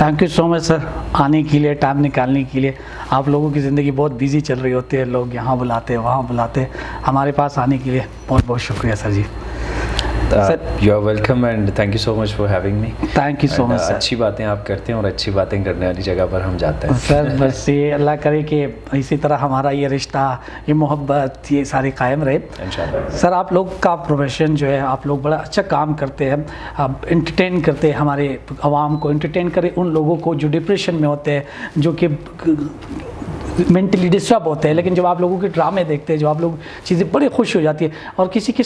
Thank you so much sir, आने के लिए, टाइम निकालने के लिए। आप लोगों की ज़िंदगी बहुत बिजी चल रही होती है, लोग यहाँ बुलाते हैं वहाँ बुलाते हैं, हमारे पास आने के लिए बहुत बहुत शुक्रिया sir ji. You are welcome and thank you so much for having me. Thank you so much sir. अच्छी बातें आप करते हैं और अच्छी बातें करने वाली जगह पर हम जाते हैं सर। बस ये अल्लाह करे कि इसी तरह हमारा ये रिश्ता, ये मोहब्बत, ये सारी कायम रहे इंशाल्लाह। सर, आप लोग का प्रोफेशन जो है, आप लोग बड़ा अच्छा काम करते हैं, आप इंटरटेन करते हैं हमारे आवाम को, इंटरटेन करें उन लोगों को जो डिप्रेशन में होते हैं, जो कि मेंटली डिस्टर्ब होते हैं। लेकिन जब आप लोगों के ड्रामे देखते हैं, जो आप लोग चीज़ें बड़ी खुश हो जाती है, और किसी के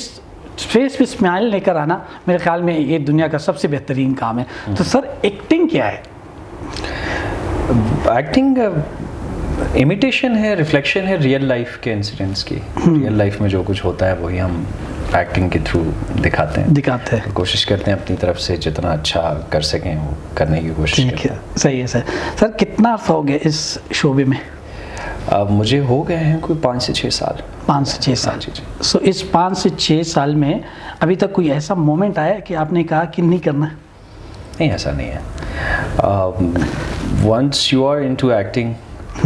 फेस पे स्माइल लेकर आना, मेरे ख्याल में ये दुनिया का सबसे बेहतरीन काम है। तो सर, एक्टिंग क्या है? एक्टिंग इमिटेशन है, रिफ्लेक्शन है रियल लाइफ के इंसिडेंट्स की। रियल लाइफ में जो कुछ होता है वही हम एक्टिंग के थ्रू दिखाते हैं, कोशिश करते हैं अपनी तरफ से जितना अच्छा कर सकें वो करने की कोशिश करते हैं। सही है सर। सर, कितना अर्सा हो गया इस शोबे में? मुझे हो गए हैं कोई 5 से 6 साल। 5 से 6 साल। सो इस 5 से 6 साल में अभी तक कोई ऐसा मोमेंट आया कि आपने कहा कि नहीं करना? नहीं, ऐसा नहीं है। Once you are into acting,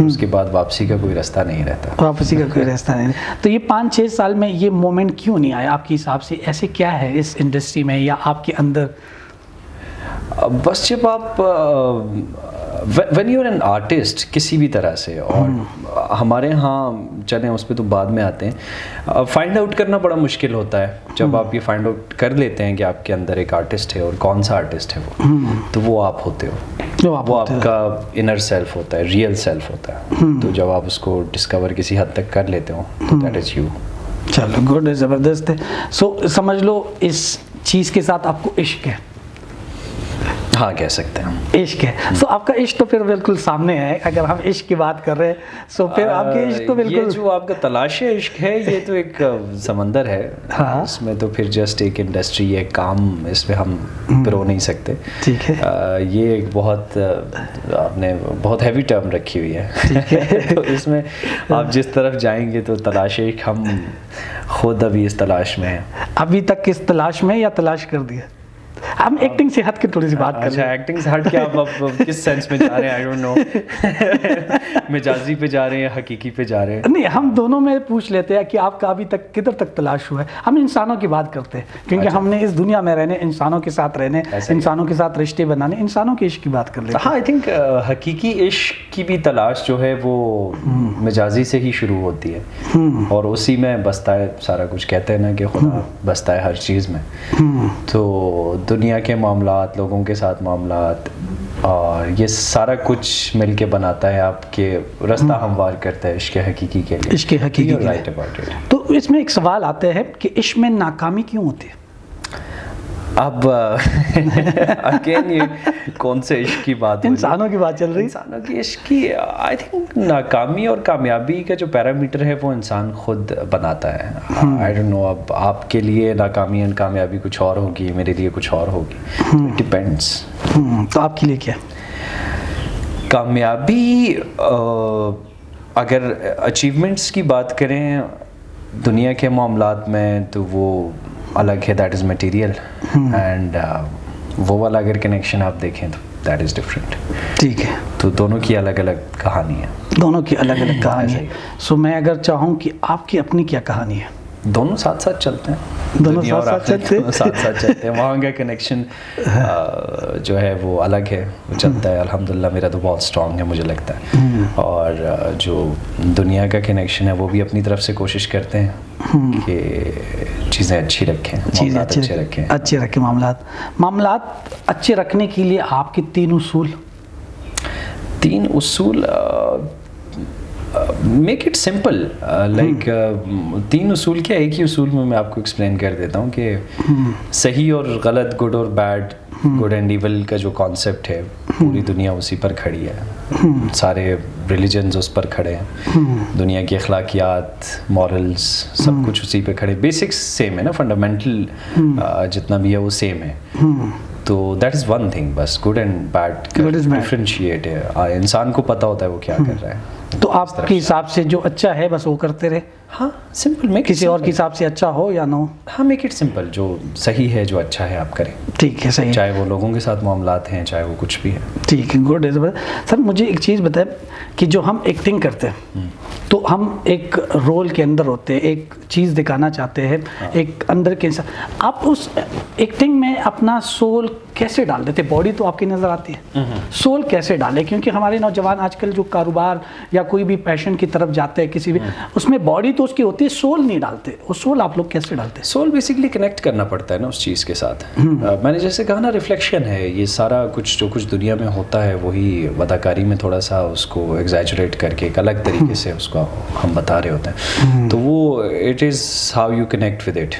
उसके बाद वापसी का कोई रास्ता नहीं रहता। वापसी का कोई रास्ता नहीं। तो ये 5-6 साल में ये मोमेंट क्यों नहीं आया आपके हिसाब से? ऐसे क्या है इस इंडस्ट्री में या आपके अंदर? बस जब आप when you are an artist किसी भी तरह से, और हमारे यहाँ चलें उस पर तो बाद में आते हैं, फाइंड आउट करना बड़ा मुश्किल होता है। जब आप ये फाइंड आउट कर लेते हैं कि आपके अंदर एक आर्टिस्ट है और कौन सा आर्टिस्ट है वो, तो वो आप होते हो, वो आपका इनर सेल्फ होता है, रियल सेल्फ होता है। तो जब आप उसको डिस्कवर किसी हद तक कर लेते हो तो दैट इज़ यू। चलो, गुड, ज़बरदस्त है। सो समझ लो इस चीज़ के साथ आपको इश्क है। हाँ, कह सकते हैं इश्क है। सो आपका इश्क तो फिर बिल्कुल सामने है। अगर हम इश्क की बात कर रहे हैं, सो फिर आपके इश्क तो बिल्कुल, ये जो आपका तलाश है इश्क है, ये तो एक समंदर है। हाँ। इसमें तो फिर जस्ट एक इंडस्ट्री है, काम, इसमें हम पिरो नहीं सकते। ठीक है। ये एक बहुत आपने बहुत हैवी टर्म रखी हुई है। ठीक है। तो इसमें आप जिस तरफ जाएंगे तो तलाश इश्क, हम खुद अभी इस तलाश में हैं। अभी तक किस तलाश में, या तलाश कर दिया? हम एक्टिंग से हट के थोड़ी सी बात कर रहे हैं। एक्टिंग से हट के आप अब किस सेंस में जा रहे हैं? I don't know. मजाजी पे जा रहे हैं, हकीकी पे जा रहे हैं? नहीं, हम दोनों में पूछ लेते हैं कि आपका अभी तक किधर तक तलाश हुआ है। हम इंसानों की बात करते हैं, क्योंकि हमने इस दुनिया में रहने, इंसानों के साथ रहने, इंसानों के साथ रिश्ते बनाने, इंसानों के इश्क की बात कर लेते हैं। हाँ, आई थिंक हकीकी इश्क की भी तलाश जो है वो मजाजी से ही शुरू होती है, और उसी में बसता है सारा कुछ। कहते हैं ना कि खुदा बसता है हर चीज़ में। तो दुनिया के मामलात, लोगों के साथ मामलात, और ये सारा कुछ मिलके बनाता है आपके रास्ता हमवार करता है इश्क हकीकी के लिए। इश्क हकीकी के लिए। Right about it. तो इसमें एक सवाल आता है कि इश्क में नाकामी क्यों होती है? अब अगेन ये कौन से इश्क की बात? इंसानों की बात चल रही है। इंसानों की इश्क की, आई थिंक नाकामी और कामयाबी का जो पैरामीटर है वो इंसान खुद बनाता है। आई डोंट नो, अब आपके लिए नाकामी और कामयाबी कुछ और होगी, मेरे लिए कुछ और होगी। डिपेंड्स। तो आपके लिए क्या? कामयाबी, अगर अचीवमेंट्स की बात करें दुनिया के मामलात में, तो वो अलग है, दैट इज़ मटेरियल। एंड वो वाला अगर कनेक्शन आप देखें तो दैट इज़ डिफरेंट। ठीक है। तो दोनों की अलग अलग कहानी है। दोनों की अलग अलग कहानी है। सो मैं अगर चाहूँ कि आपकी अपनी क्या कहानी है? दोनों साथ साथ चलते हैं, दोनों साथ साथ चलते हैं। वहाँ का कनेक्शन जो है वो अलग है, वो चलता है। अल्हम्दुलिल्लाह मेरा तो बहुत स्ट्रॉन्ग है, मुझे लगता है। और जो दुनिया का कनेक्शन है वो भी अपनी तरफ से कोशिश करते हैं कि चीज़ें अच्छी रखें, चीज़ें अच्छे रखें, मामलात अच्छे रखने के लिए आपके 3 उसूल। Make it simple. लाइक 3 उसूल क्या, एक ही उसूल में मैं आपको एक्सप्लेन कर देता हूँ कि सही और गलत, गुड और बैड, गुड एंड इविल का जो कॉन्सेप्ट है पूरी दुनिया उसी पर खड़ी है। सारे रिलीजन्स उस पर खड़े हैं। दुनिया की अखलाकियात, मॉरल्स, सब कुछ उसी पे खड़े। बेसिक्स सेम है ना, फंडामेंटल जितना भी है वो सेम है। तो दैट इज़ वन थिंग, बस गुड एंड बैड डिफरेंशिएट है। इंसान को पता होता है वो क्या कर रहा है। तो आपके हिसाब से जो अच्छा है बस वो करते रहे, हाँ सिंपल, मेक किसी और के हिसाब से अच्छा हो या ना हो। हाँ मेक इट सिंपल, जो सही है जो अच्छा है आप करें, ठीक है, सही है। चाहे वो लोगों के साथ मामलात हैं चाहे वो कुछ भी है। ठीक है, गुड है। सर मुझे एक चीज़ बताएं कि जो हम एक्टिंग करते हैं तो हम एक रोल के अंदर होते हैं, एक चीज़ दिखाना चाहते हैं, एक अंदर के इंसान, आप उस एक्टिंग में अपना सोल कैसे डाल देते? बॉडी तो आपकी नज़र आती है, सोल कैसे डाले? क्योंकि हमारे नौजवान आजकल जो कारोबार या कोई भी पैशन की तरफ जाते हैं किसी भी, उसमें बॉडी तो उसकी होती है, सोल नहीं डालते। वो सोल आप लोग कैसे डालते हैं? सोल बेसिकली कनेक्ट करना पड़ता है ना उस चीज़ के साथ। मैंने जैसे कहा ना, रिफ्लेक्शन है ये सारा कुछ, जो कुछ दुनिया में होता है वही अदाकारी में थोड़ा सा उसको एग्जैजरेट करके एक अलग तरीके से उसको हम बता रहे होते हैं। तो वो it is how you connect with it.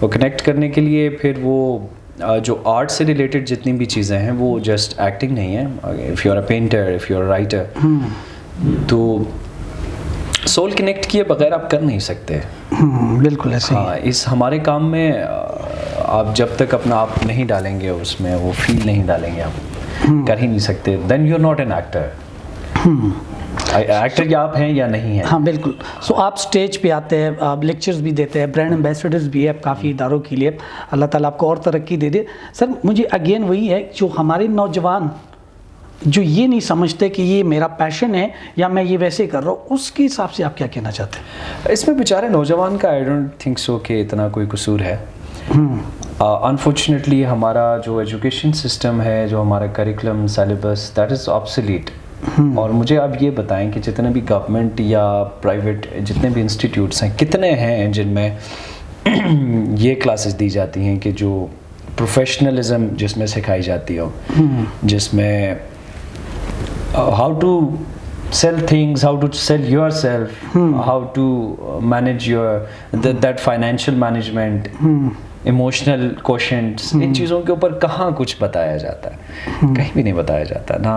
वो कनेक्ट करने के लिए फिर वो जो आर्ट से रिलेटेड जितनी भी चीज़ें हैं वो जस्ट एक्टिंग नहीं है। If you are a painter, if you are a writer, तो सोल कनेक्ट किए बगैर आप कर नहीं सकते। बिल्कुल ऐसे ही। हाँ, इस हमारे काम में आप जब तक अपना आप नहीं डालेंगे उसमें, वो फील नहीं डालेंगे, आप कर ही नहीं सकते। Then you are not an actor. Actor या आप हैं या नहीं हैं। हाँ बिल्कुल। सो आप स्टेज पे आते हैं, आप लेक्चर्स भी देते हैं, ब्रांड एम्बेसडर्स भी है काफ़ी इदारों के लिए। अल्लाह ताला आपको और तरक्की दे दे। सर मुझे अगेन वही है, जो हमारे नौजवान जो ये नहीं समझते कि ये मेरा पैशन है या मैं ये वैसे कर रहा हूँ, उसके हिसाब से आप क्या कहना चाहते हैं? इसमें बेचारे नौजवान का आई डोंट थिंक सो कि इतना कोई कसूर है। अनफॉर्चुनेटली हमारा जो एजुकेशन सिस्टम है, जो हमारा curriculum syllabus, that is obsolete. और मुझे आप ये बताएं कि जितने भी गवर्नमेंट या प्राइवेट जितने भी इंस्टीट्यूट्स हैं, कितने हैं जिनमें ये क्लासेस दी जाती हैं कि जो प्रोफेशनलिज्म जिसमें सिखाई जाती हो, जिसमें how to sell things, how to sell yourself, how to manage your that financial management, emotional quotients, इन चीज़ों के ऊपर कहाँ कुछ बताया जाता है? कहीं भी नहीं बताया जाता ना।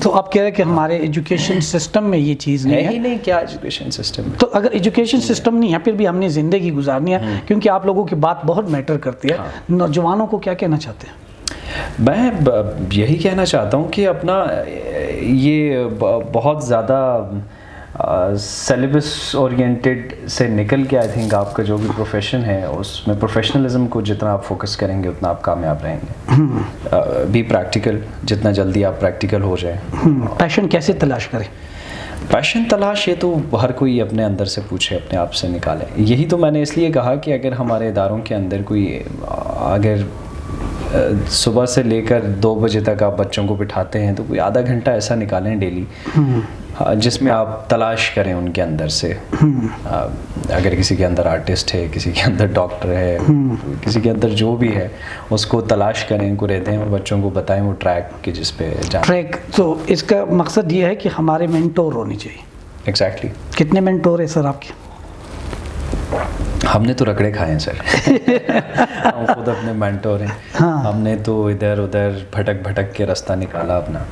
तो आप कह रहे हैं कि हमारे एजुकेशन सिस्टम में ये चीज़ नहीं है है ही नहीं। क्या एजुकेशन सिस्टम में? तो अगर एजुकेशन सिस्टम नहीं है, फिर भी हमने ज़िंदगी गुजारनी है, क्योंकि आप लोगों की बात बहुत मैटर करती है। नौजवानों को क्या कहना चाहते हैं? मैं यही कहना चाहता हूँ कि अपना ये बहुत ज़्यादा सिलेबस ओरिएंटेड से निकल के, आई थिंक आपका जो भी प्रोफेशन है उसमें प्रोफेशनलिज्म को जितना आप फोकस करेंगे उतना आप कामयाब रहेंगे। बी प्रैक्टिकल, जितना जल्दी आप प्रैक्टिकल हो जाए। पैशन कैसे तलाश करें? पैशन तलाश ये तो हर कोई अपने अंदर से पूछे, अपने आप से निकाले। यही तो मैंने इसलिए कहा कि अगर हमारे इदारों के अंदर कोई, अगर सुबह से लेकर 2 बजे तक आप बच्चों को बिठाते हैं तो कोई आधा घंटा ऐसा निकालें डेली जिसमें आप तलाश करें उनके अंदर से। अगर किसी के अंदर आर्टिस्ट है, किसी के अंदर डॉक्टर है, किसी के अंदर जो भी है, उसको तलाश करें, उनको रहते हैं और बच्चों को बताएं वो ट्रैक के जिस पे जाए। ट्रैक, तो इसका मकसद ये है कि हमारे मेंटोर होनी चाहिए। एग्जैक्टली। कितने मेंटोर है सर आपके? हमने तो रगड़े खाए हैं सर। हम खुद अपने मेंटोर हैं। हाँ। हमने तो इधर उधर भटक भटक के रास्ता निकाला अपना।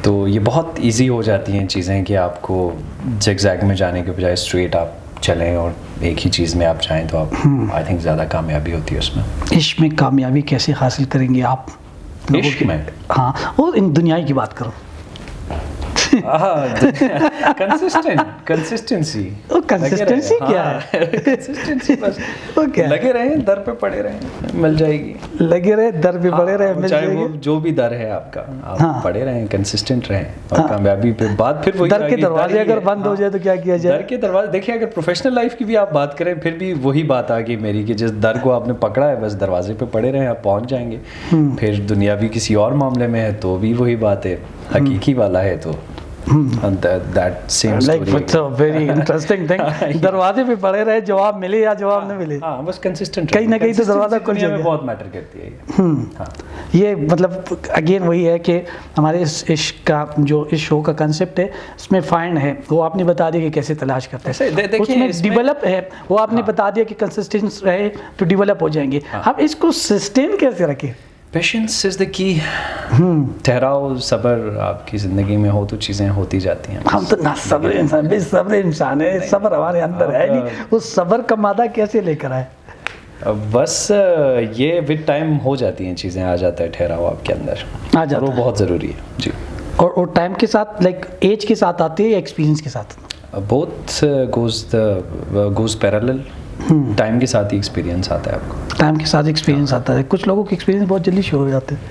तो ये बहुत इजी हो जाती हैं चीज़ें कि आपको ज़िगज़ैग में जाने के बजाय स्ट्रेट आप चलें और एक ही चीज़ में आप जाएं तो आप आई थिंक ज़्यादा कामयाबी होती है उसमें। इश्क में कामयाबी कैसे हासिल करेंगे आप? इश्क में? हाँ, और इन दुनिया की बात करो। कंसिस्टेंसी क्या है? कंसिस्टेंसी बस लगे रहें, दर पे पड़े रहें, मिल जाएगी। लगे रहे, दर पे पड़े रहे, मिल जाएगी। वो जो भी दर है आपका, आप पड़े रहें, कंसिस्टेंट रहें और कामयाबी पे बात फिर वही। दर के दरवाजे अगर बंद हो जाए तो क्या किया जाए? दर के दरवाजे देखिए, अगर प्रोफेशनल लाइफ की भी आप बात करें फिर भी वही बात आ गई मेरी कि जिस दर को आपने पकड़ा है बस दरवाजे पे पड़े रहें, आप पहुंच जाएंगे। फिर दुनियावी किसी और मामले में है तो भी वही बात है, हकीकी वाला है तो that same story. Like it's a very interesting thing. दरवाजे पे पड़े रहे, जवाब मिले या जवाब न मिले, हाँ बस कंसिस्टेंट कहीं ना कहीं तो दरवाजा खुल जाएगा। बहुत मैटर करती है ये। ये मतलब अगेन वही है कि हमारे इस इश्क का जो इस शो का कंसेप्ट है उसमें फाइंड है, वो आपने बता दिया कि कैसे तलाश करते हैं। उसमें डिवेलप है, वो आपने बता दिया कि कंसिस्टेंस रहे तो डिवेलप हो जाएंगे। अब इसको सस्टेन कैसे रखें? Patience is the key. ठहराव, सब्र आपकी ज़िंदगी में हो तो चीज़ें होती जाती हैं। हम तो ना सब्र इंसान, बेसब्र इंसान है, सब्र हमारे अंदर है नहीं, वो सब्र का मादा कैसे लेकर आए? बस ये विद टाइम हो जाती हैं चीज़ें, आ जाता है ठहराव आपके अंदर, आ जाता और वो बहुत ज़रूरी है जी। और टाइम के साथ लाइक एज के साथ आती है या एक्सपीरियंस के साथ? Both goes parallel. टाइम के साथ ही एक्सपीरियंस आता है आपको। टाइम के साथ एक्सपीरियंस आता है। कुछ लोगों के एक्सपीरियंस बहुत जल्दी शुरू हो जाते हैं।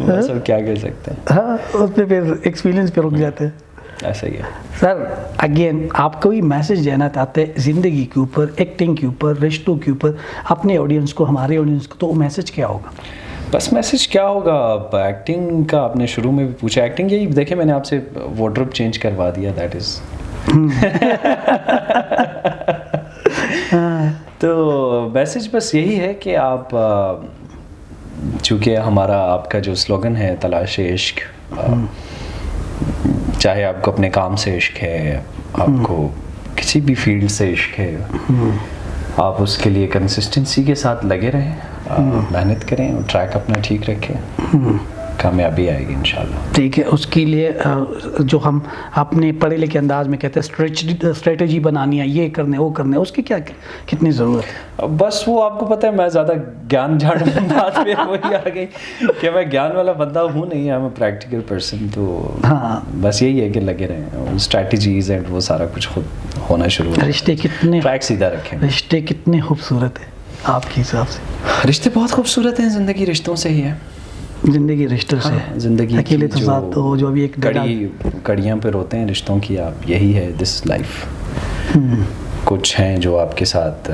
बस अब क्या कर सकते हैं। हाँ, उसमें फिर एक्सपीरियंस पे रुक जाते हैं। ऐसा ही है सर, अगेन आप कोई मैसेज देना चाहते हैं ज़िंदगी के ऊपर, एक्टिंग के ऊपर, रिश्तों के ऊपर, अपने ऑडियंस को, हमारे ऑडियंस को, तो वो मैसेज क्या होगा? बस मैसेज क्या होगा? एक्टिंग का आपने शुरू में भी पूछा। एक्टिंग यही देखे, मैंने आपसे वार्डरोब चेंज करवा दिया, दैट इज तो मैसेज बस यही है कि आप चूँकि हमारा आपका जो स्लोगन है तलाश इश्क, चाहे आपको अपने काम से इश्क है, आपको किसी भी फील्ड से इश्क है, आप उसके लिए कंसिस्टेंसी के साथ लगे रहें, मेहनत करें और ट्रैक अपना ठीक रखें, कामयाबी आएगी इंशाल्लाह। ठीक है, उसके लिए जो हम अपने पढ़े लिखे अंदाज में कहते हैं स्ट्रेटजी बनानी है, ये करने वो करने, उसकी क्या कितनी ज़रूरत है? बस वो आपको पता है, मैं ज़्यादा ज्ञान झाड़ बात पे वही आ गई कि मैं ज्ञान वाला बंदा हूँ नहीं, I am a practical person. तो हाँ, बस यही है कि लगे रहें, स्ट्रैटेजीज एंड वो सारा कुछ खुद होना शुरू हो। रिश्ते कितने, ट्रैक सीधा रखें। रिश्ते कितने खूबसूरत है आपके हिसाब से? रिश्ते बहुत खूबसूरत हैं, ज़िंदगी रिश्तों से ही है। ज़िंदगी रिश्तों से। हाँ, ज़िंदगी अकेले तो साथ तो जो भी एक कड़ियाँ पे रोते हैं रिश्तों की, आप यही है दिस लाइफ। कुछ हैं जो आपके साथ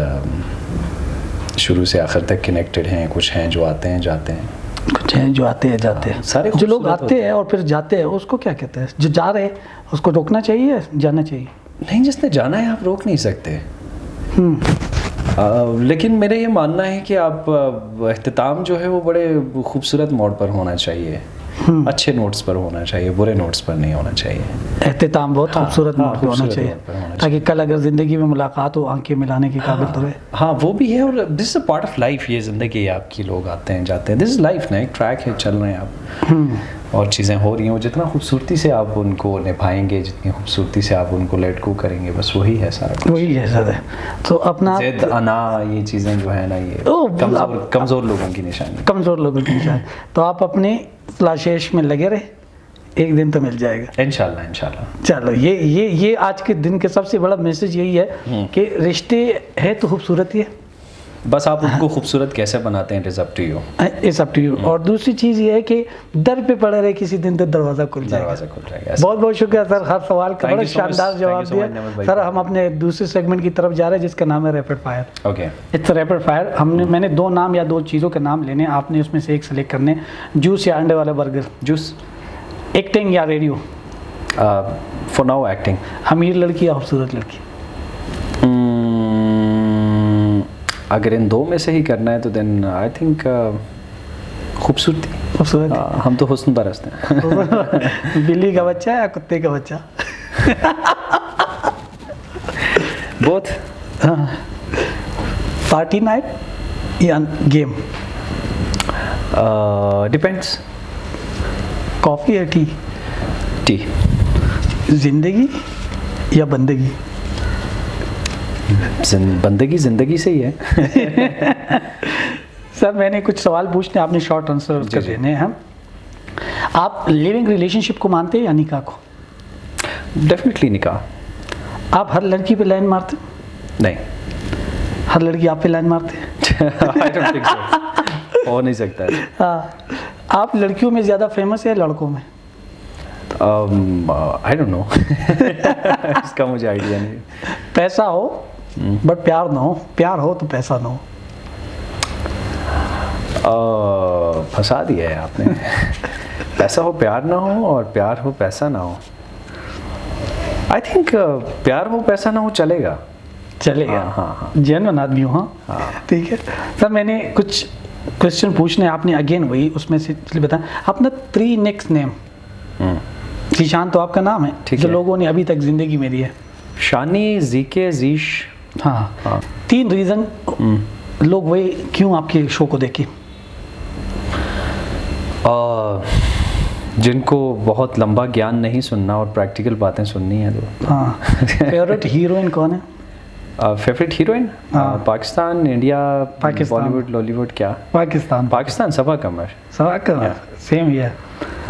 शुरू से आखिर तक कनेक्टेड हैं, कुछ हैं जो आते हैं जाते हैं, कुछ हैं जो आते हैं जाते हैं। सारे जो लोग आते हैं और फिर जाते हैं उसको क्या कहते हैं? जो जा रहे हैं उसको रोकना चाहिए, जाना चाहिए? नहीं, जिसने जाना है आप रोक नहीं सकते। लेकिन मेरा ये मानना है कि आप इख्तिताम जो है वो बड़े खूबसूरत मोड पर होना चाहिए, अच्छे नोट्स पर होना चाहिए, बुरे नोट्स पर नहीं होना चाहिए। एहतिताम बहुत खूबसूरत हाँ, मोड पे होना चाहिए, ताकि कल अगर ज़िंदगी में मुलाकात हो, आंखें मिलाने के काबिल तो रहे। हाँ, वो भी है। और this is a part of life, ये ज़िंदगी है आपकी, लोग आते हैं जाते हैं, दिस इज लाइफ ना, एक ट्रैक है, चल रहे हैं आप और चीज़ें हो रही हैं। जितना खूबसूरती से आप उनको निभाएंगे, जितनी खूबसूरती से आप उनको लेट गो करेंगे, बस वही है सारा कुछ। वही है सर। तो अपना ज़िद, अना, ये चीज़ें जो है ना, ये कमज़ोर लोगों की निशानी, कमज़ोर लोगों की निशानी। तो आप अपने तलाश में लगे रहे, एक दिन तो मिल जाएगा इंशाल्लाह इंशाल्लाह। चलो, ये आज के दिन के सबसे बड़ा मैसेज यही है कि रिश्ते है तो खूबसूरत ही है, बस आप उनको खूबसूरत कैसे बनाते हैं, it is up to you, it's up to you. और दूसरी चीज़ ये है कि दर पे पड़े रहे, किसी दिन तो दरवाज़ा खुल जाएगा। बहुत बहुत शुक्रिया सर, हर सवाल का बड़ा शानदार जवाब दिया सर। हम अपने दूसरे सेगमेंट की तरफ जा रहे हैं जिसका नाम है rapid fire. Okay, it's rapid fire. मैंने 2 नाम या 2 चीज़ों के नाम लेने, आपने उसमें से एक सेलेक्ट करने, जूस या अंडे वाला बर्गर। जूस। एक्टिंग या रेडियो? For now acting. अमीर लड़की या खूबसूरत लड़की? अगर इन 2 में से ही करना है तो देन आई थिंक खूबसूरती। खूबसूरत। हम तो हुस्न परस्त हैं। बिल्ली का बच्चा या कुत्ते का बच्चा? बोथ। पार्टी नाइट या गेम? डिपेंड्स। कॉफ़ी या टी? टी। जिंदगी या बंदगी? बंदगी ज़िंदगी से ही है। सर, मैंने कुछ सवाल पूछने, आपने शॉर्ट आंसर उसके देने हैं। आप लिविंग रिलेशनशिप को मानते हैं या निकाह को? डेफिनेटली निकाह। आप हर लड़की पे लाइन मारते? नहीं। हर लड़की आप पे लाइन मारते हैं? आई डोंट थिंक सो, हो नहीं सकता है। हाँ। आप लड़कियों में ज़्यादा फेमस है लड़कों में? I don't know. इसका मुझे आइडिया नहीं। पैसा हो बट प्यार ना हो, प्यार हो तो पैसा ना हो? फंसा दिया है आपने। पैसा हो प्यार ना हो और प्यार हो पैसा ना हो। आई थिंक प्यार हो पैसा ना हो चलेगा। हाँ। जेन्युइन आदमी हो। हाँ, ठीक है सर। मैंने कुछ क्वेश्चन पूछने, आपने अगेन वही उसमें से बताया। अपना 3 नेक्स्ट नेम। ज़ीशान तो आपका नाम है जो लोगों ने अभी तक ज़िंदगी में दिया है। शानी, ज़ीके, ज़ीश। हाँ। 3 रीज़न लोग वही क्यों आपके शो को देखें? जिनको बहुत लंबा ज्ञान नहीं सुनना और प्रैक्टिकल बातें सुननी है तो। हाँ। फेवरेट हीरोइन कौन है? Favourite heroine? Pakistan, India, Pakistan. Bollywood, Lollywood, क्या? पाकिस्तान। पाकिस्तान, सबा कमर। सवाल का सेम ही है।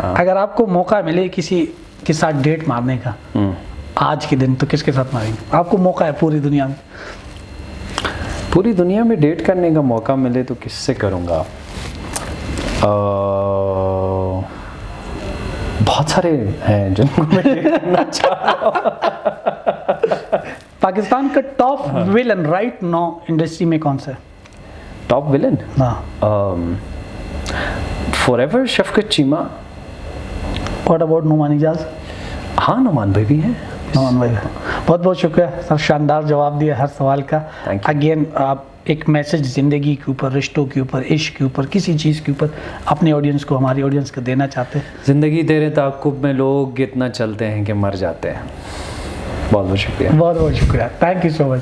अगर आपको मौका मिले किसी के साथ डेट मारने का आज के दिन, तो किसके साथ मारेंगे? आपको मौका है पूरी दुनिया में। पूरी दुनिया में डेट करने का मौका मिले तो किससे करूँगा? बहुत सारे हैं जिनको मैं डेट करना चाह रहा हूँ। पाकिस्तान का top villain right now industry में कौन सा है? Top villain? हाँ। Forever Shafqat Cheema. What about Noman Ijaz? हाँ, नुमान भाई भी हैं। नुमान भाई, बहुत बहुत शुक्रिया सर, शानदार जवाब दिया हर सवाल का। Thank you. अगेन आप एक मैसेज ज़िंदगी के ऊपर, रिश्तों के ऊपर, इश्क के ऊपर, किसी चीज़ के ऊपर अपने ऑडियंस को, हमारी ऑडियंस को देना चाहते हैं? ज़िंदगी तेरे ताक़ुब में लोग इतना चलते हैं कि मर जाते हैं। बहुत बहुत शुक्रिया। बहुत बहुत शुक्रिया, थैंक यू सो मच।